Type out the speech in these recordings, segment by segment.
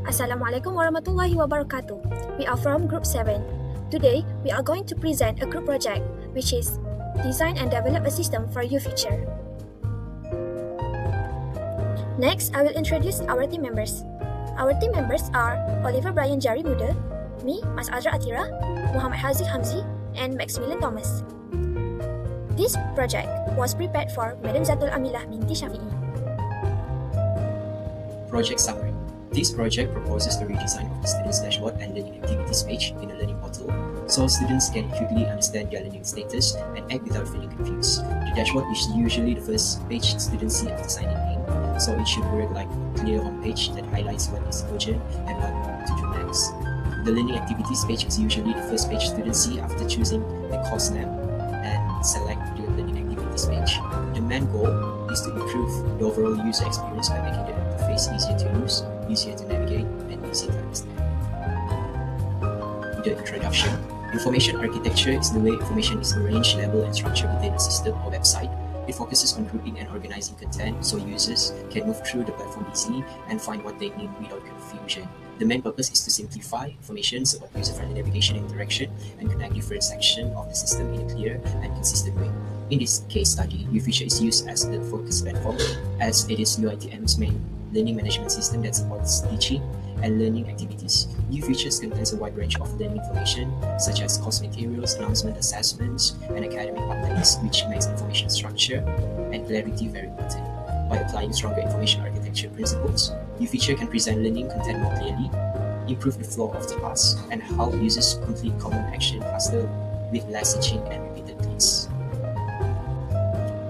Assalamualaikum warahmatullahi wabarakatuh. We are from Group 7. Today, we are going to present a group project, which is Design and Develop a System for Ufuture. Next, I will introduce our team members. Our team members are Oliver Brian Jari Muda, me, Mas Azra Atira, Muhammad Haziq Hamzi, and Maximilian Thomas. This project was prepared for Madam Zatul Amilah binti Syafi'i. Project summary. This project proposes the redesign of the students' dashboard and learning activities page in a learning portal, so students can quickly understand their learning status and act without feeling confused. The dashboard is usually the first page students see after signing in, so it should work like a clear homepage that highlights what is urgent and what to do next. The learning activities page is usually the first page students see after choosing the course name and select the learning activities page. The main goal is to improve the overall user experience by making the interface easier to use, easier to navigate, and easier to understand. The introduction. Information architecture is the way information is arranged, labeled, and structured within a system or website. It focuses on grouping and organizing content so users can move through the platform easily and find what they need without confusion. The main purpose is to simplify information, support user-friendly navigation and interaction, and connect different sections of the system in a clear and consistent way. In this case study, Ufuture is used as the focus platform, as it is UiTM's main learning management system that supports teaching and learning activities. Ufuture contains a wide range of learning information, such as course materials, announcement assessments, and academic updates, which makes information structure and clarity very important. By applying stronger information architecture principles, Ufuture can present learning content more clearly, improve the flow of the class, and help users complete common action faster with less teaching and repeated clicks.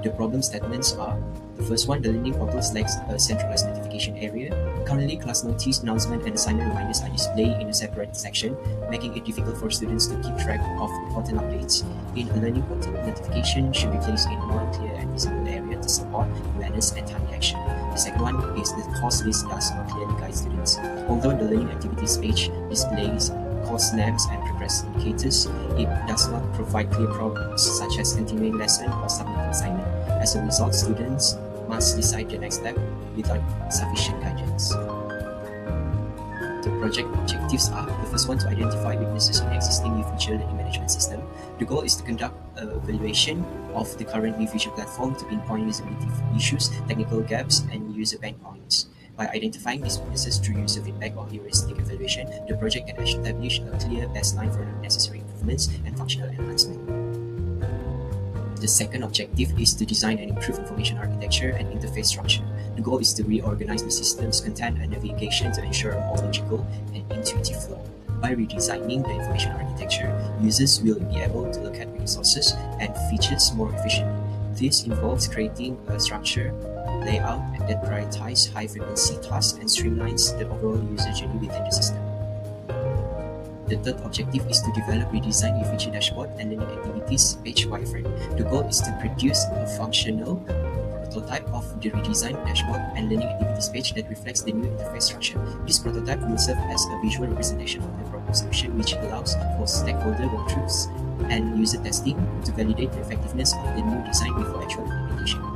The problem statements are: the first one, the learning portal lacks a centralized notification area. Currently, class notice, announcement, and assignment reminders are displayed in a separate section, making it difficult for students to keep track of important updates. In a learning portal, notification should be placed in one clear and visible area to support awareness and timely action. The second one is the course list does not clearly guide students. Although the learning activities page displays course names and progress indicators, it does not provide clear prompts such as continuing lesson or submitting assignment. As a result, students must decide the next step without sufficient guidance. The project objectives are: the first one, to identify weaknesses in the existing Ufuture learning management system. The goal is to conduct an evaluation of the current Ufuture platform to pinpoint usability issues, technical gaps, and user pain points. By identifying these weaknesses through user feedback or heuristic evaluation, the project can establish a clear baseline for necessary improvements and functional enhancement. The second objective is to design and improve information architecture and interface structure. The goal is to reorganize the system's content and navigation to ensure a more logical and intuitive flow. By redesigning the information architecture, users will be able to look at resources and features more efficiently. This involves creating a structure layout that prioritizes high-frequency tasks and streamlines the overall user journey within the system. The third objective is to develop redesigned Ufuture dashboard and learning activities page wireframe. The goal is to produce a functional prototype of the redesigned dashboard and learning activities page that reflects the new interface structure. This prototype will serve as a visual representation of the proposed solution, which allows for stakeholder walkthroughs and user testing to validate the effectiveness of the new design before actual implementation.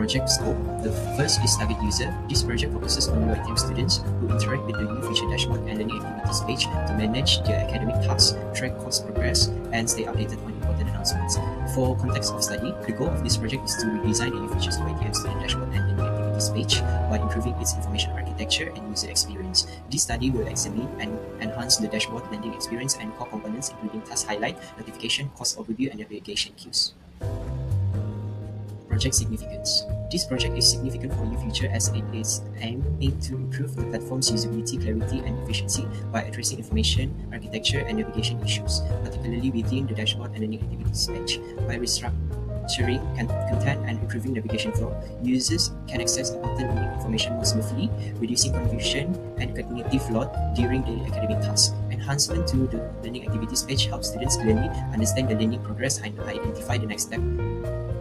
Project scope. The first is target user. This project focuses on UiTM students who interact with the Ufuture dashboard and learning activities page to manage their academic tasks, track course progress, and stay updated on important announcements. For context of study, the goal of this project is to redesign the Ufuture's UiTM student dashboard and learning activities page by improving its information architecture and user experience. This study will examine and enhance the dashboard landing experience and core components, including task highlight, notification, course overview, and navigation cues. Project significance. This project is significant for Ufuture as it is aiming to improve the platform's usability, clarity, and efficiency by addressing information, architecture, and navigation issues, particularly within the dashboard and learning activities page. By restructuring content and improving navigation flow, users can access important learning information more smoothly, reducing confusion and cognitive load during daily academic tasks. Enhancement to the learning activities page helps students clearly understand the learning progress and identify the next step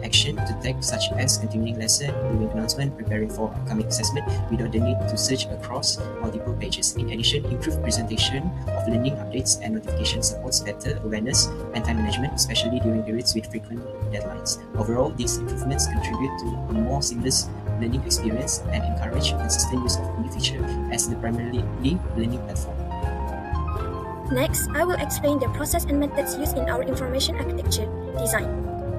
action to take, such as continuing lesson, doing announcement, preparing for upcoming assessment without the need to search across multiple pages. In addition, improved presentation of learning updates and notifications supports better awareness and time management, especially during periods with frequent deadlines. Overall, these improvements contribute to a more seamless learning experience and encourage consistent use of Ufuture as the primarily learning platform. Next, I will explain the process and methods used in our information architecture design.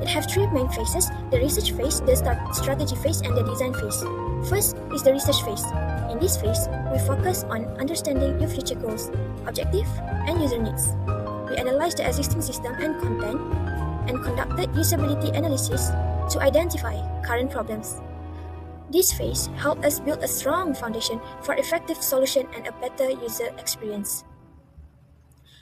It has three main phases: the research phase, the strategy phase, and the design phase. First is the research phase. In this phase, we focus on understanding Ufuture goals, objective, and user needs. We analyze the existing system and content and conducted usability analysis to identify current problems. This phase helped us build a strong foundation for effective solution and a better user experience.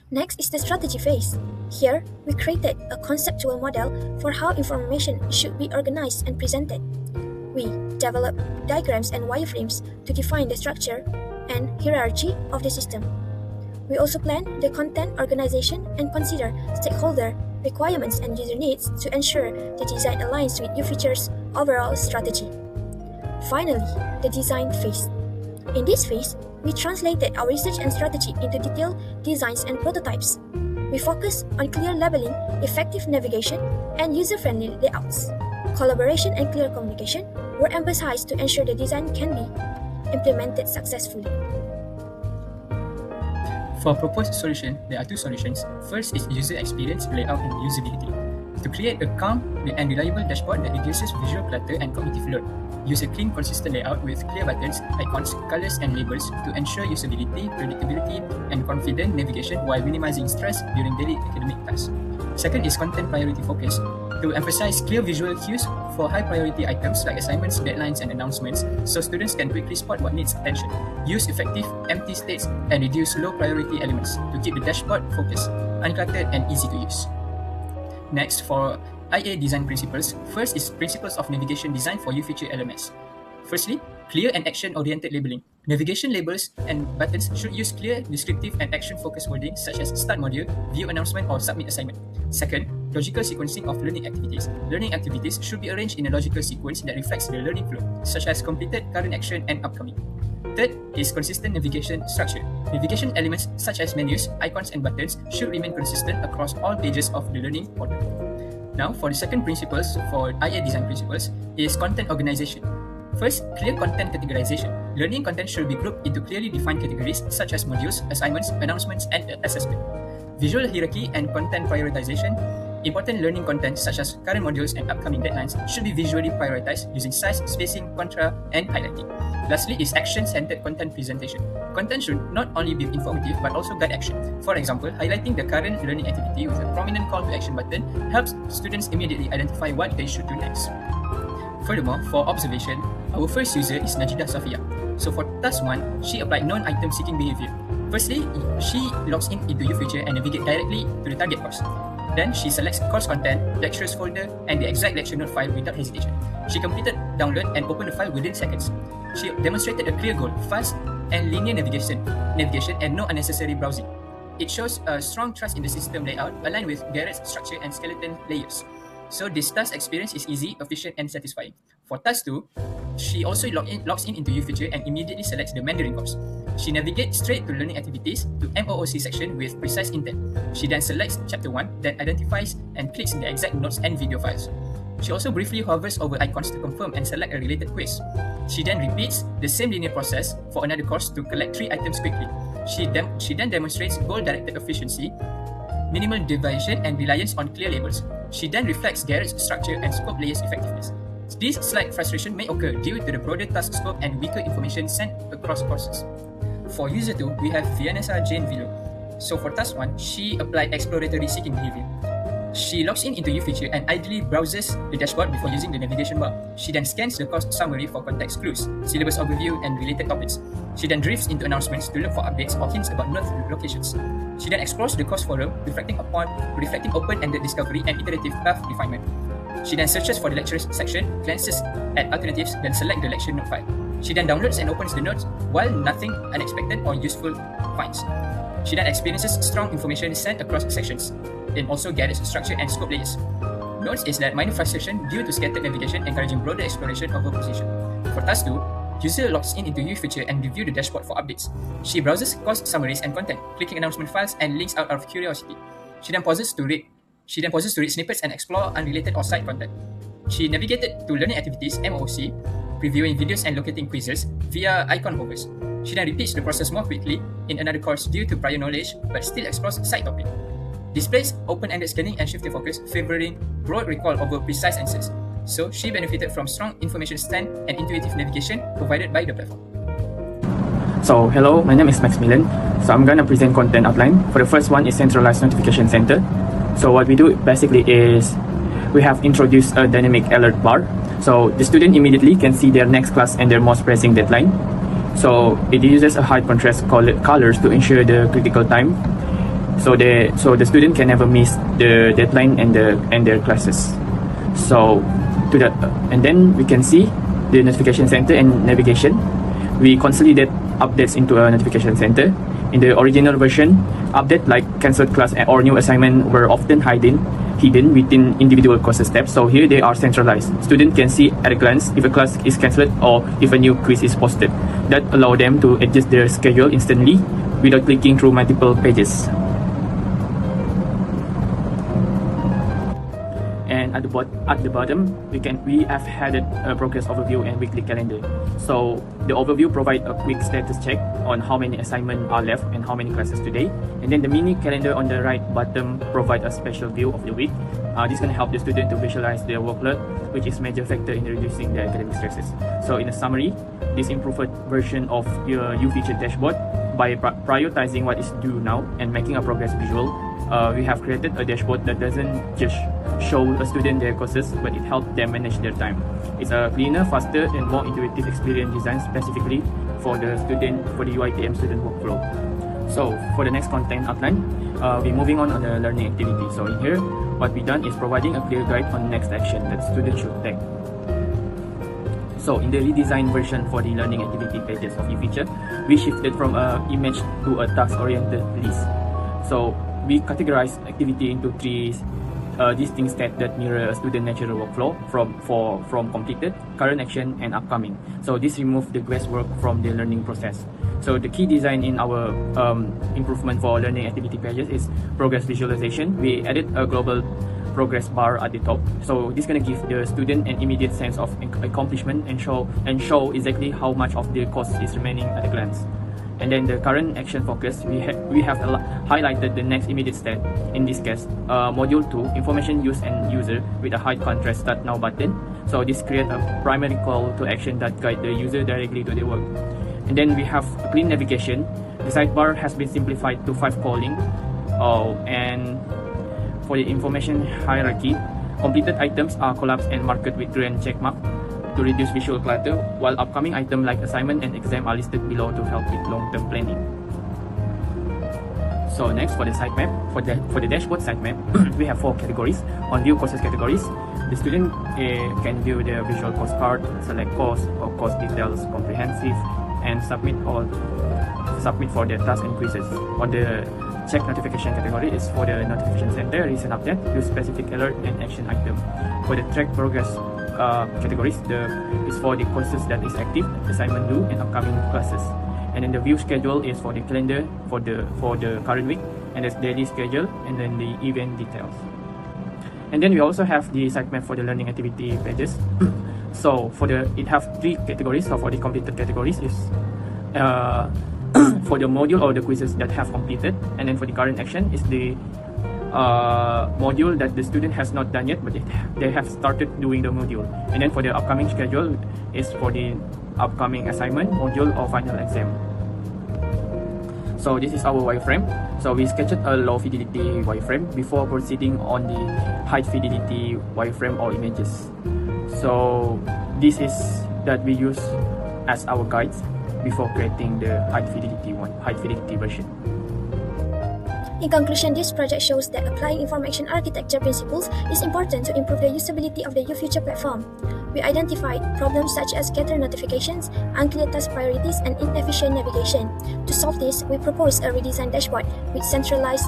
Next is the strategy phase. Here, we created a conceptual model for how information should be organized and presented. We developed diagrams and wireframes to define the structure and hierarchy of the system. We also plan the content organization and consider stakeholder requirements and user needs to ensure the design aligns with Ufuture's overall strategy. Finally, the design phase. In this phase, we translated our research and strategy into detailed designs and prototypes. We focus on clear labeling, effective navigation, and user-friendly layouts. Collaboration and clear communication were emphasized to ensure the design can be implemented successfully. For proposed solution, there are two solutions. First is user experience, layout, and usability. To create a calm and reliable dashboard that reduces visual clutter and cognitive load, use a clean, consistent layout with clear buttons, icons, colors, and labels to ensure usability, predictability, and confident navigation while minimizing stress during daily academic tasks. Second is content priority focus. To emphasize clear visual cues for high-priority items like assignments, deadlines, and announcements, so students can quickly spot what needs attention. Use effective empty states and reduce low-priority elements to keep the dashboard focused, uncluttered, and easy to use. Next, for IA design principles, first is principles of navigation design for Ufuture LMS. Firstly, clear and action-oriented labeling. Navigation labels and buttons should use clear, descriptive, and action-focused wording such as start module, view announcement, or submit assignment. Second, logical sequencing of learning activities. Learning activities should be arranged in a logical sequence that reflects the learning flow, such as completed, current action, and upcoming. Third is consistent navigation structure. Navigation elements such as menus, icons, and buttons should remain consistent across all pages of the learning portal. Now, for the second principles for IA design principles is content organization. First, clear content categorization. Learning content should be grouped into clearly defined categories such as modules, assignments, announcements, and assessment. Visual hierarchy and content prioritization. Important learning content such as current modules and upcoming deadlines should be visually prioritized using size, spacing, contra, and highlighting. Lastly is action-centered content presentation. Content should not only be informative but also guide action. For example, highlighting the current learning activity with a prominent call to action button helps students immediately identify what they should do next. Furthermore, for observation, our first user is Najida Safia. So for task 1, she applied non-item seeking behavior. Firstly, she logs in into Ufuture and navigates directly to the target course. Then she selects course content, lecturers folder, and the exact lecture note file without hesitation. She completed download and opened the file within seconds. She demonstrated a clear goal, fast and linear navigation, and no unnecessary browsing. It shows a strong trust in the system layout aligned with Garrett's structure and skeleton layers. So this task experience is easy, efficient, and satisfying. For task 2, she also logs in into Ufuture and immediately selects the Mandarin course. She navigates straight to learning activities to MOOC section with precise intent. She then selects chapter 1, then identifies and clicks the exact notes and video files. She also briefly hovers over icons to confirm and select a related quiz. She then repeats the same linear process for another course to collect 3 items quickly. She then demonstrates goal-directed efficiency, minimal deviation, and reliance on clear labels. She then reflects Garrett's structure and scope layers effectiveness. This slight frustration may occur due to the broader task scope and weaker information sent across courses. For user 2, we have Vianessa Jane Villo. So for task 1, she applied exploratory seeking behavior. She logs in into Ufuture and idly browses the dashboard before using the navigation bar. She then scans the course summary for context clues, syllabus overview, and related topics. She then drifts into announcements to look for updates or hints about note locations. She then explores the course forum, reflecting open-ended discovery and iterative path refinement. She then searches for the lectures section, glances at alternatives, then select the lecture note file. She then downloads and opens the notes while nothing unexpected or useful finds. She then experiences strong information sent across sections, and also Garrett's structure and scope layers. Notes is that minor frustration due to scattered navigation encouraging broader exploration of her position. For task 2, user logs in into Ufuture and reviews the dashboard for updates. She browses course summaries and content, clicking announcement files and links out of curiosity. She then pauses to read snippets and explore unrelated or side content. She navigated to learning activities, MOOC, previewing videos and locating quizzes via icon hovers. She then repeats the process more quickly in another course due to prior knowledge but still explores side topic. Displays open-ended scanning and shifted focus, favoring broad recall over precise answers. So she benefited from strong information stand and intuitive navigation provided by the platform. So hello, my name is Maximilian. So I'm gonna present content outline. For the first one is centralized notification center. So what we do basically is we have introduced a dynamic alert bar. So the student immediately can see their next class and their most pressing deadline. So it uses a high contrast colors to ensure the critical time. So the student can never miss the deadline and their classes. So and then we can see the notification center and navigation. We consolidate updates into a notification center. In the original version, updates like cancelled class or new assignment were often hidden within individual courses tabs. So here they are centralized. Students can see at a glance if a class is cancelled or if a new quiz is posted. That allows them to adjust their schedule instantly without clicking through multiple pages. And at the bottom, we have added a progress overview and weekly calendar. So the overview provides a quick status check on how many assignments are left and how many classes today. And then the mini calendar on the right bottom provides a special view of the week. This can help the student to visualize their workload, which is a major factor in reducing their academic stresses. So in a summary, this improved version of your Ufuture dashboard, by prioritizing what is due now and making a progress visual, we have created a dashboard that doesn't just show a student their courses, but it helps them manage their time. It's a cleaner, faster, and more intuitive experience designed specifically for the UiTM student workflow. So for the next content outline, we're moving on the learning activity. So in here, what we've done is providing a clear guide on next action that students should take. So in the redesigned version for the learning activity pages of Ufuture, we shifted from an image to a task-oriented list. So we categorize activity into three distinct steps that mirror a student natural workflow from completed, current action, and upcoming. So this removes the guesswork from the learning process. So the key design in our improvement for learning activity pages is progress visualization. We added a global progress bar at the top. So this is going to give the student an immediate sense of accomplishment and show exactly how much of the course is remaining at a glance. And then the current action focus, we have highlighted the next immediate step, in this case, module 2, information use and user, with a high contrast start now button. So this creates a primary call to action that guides the user directly to the work. And then we have a clean navigation. The sidebar has been simplified to 5 calling. And for the information hierarchy, completed items are collapsed and marked with green checkmark to reduce visual clutter, while upcoming items like assignment and exam are listed below to help with long-term planning. So next, for the sitemap, for the dashboard sitemap, we have 4 categories. On view courses categories, the student can view the visual course card, select course or course details comprehensive, and submit for the tasks and quizzes. On the check notification category is for the notification center, recent update, use specific alert and action item. For the track progress categories, is for the courses that is active, assignment due, and upcoming classes. And then the view schedule is for the calendar for the current week, and there's daily schedule, and then the event details. And then we also have the sitemap for the learning activity pages. So it have 3 categories. So for the completed categories is for the module or the quizzes that have completed, and then for the current action is the module that the student has not done yet, but they have started doing the module. And then for the upcoming schedule is for the upcoming assignment, module, or final exam. So this is our wireframe. So we sketched a low fidelity wireframe before proceeding on the high fidelity wireframe or images. So this is that we use as our guides before creating the high fidelity version. In conclusion, this project shows that applying information architecture principles is important to improve the usability of the Ufuture platform. We identified problems such as scatter notifications, unclear task priorities, and inefficient navigation. To solve this, we proposed a redesigned dashboard with centralized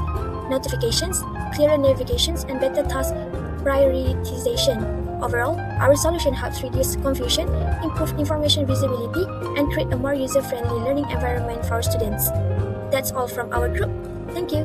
notifications, clearer navigations, and better task prioritization. Overall, our solution helps reduce confusion, improve information visibility, and create a more user-friendly learning environment for students. That's all from our group. Thank you.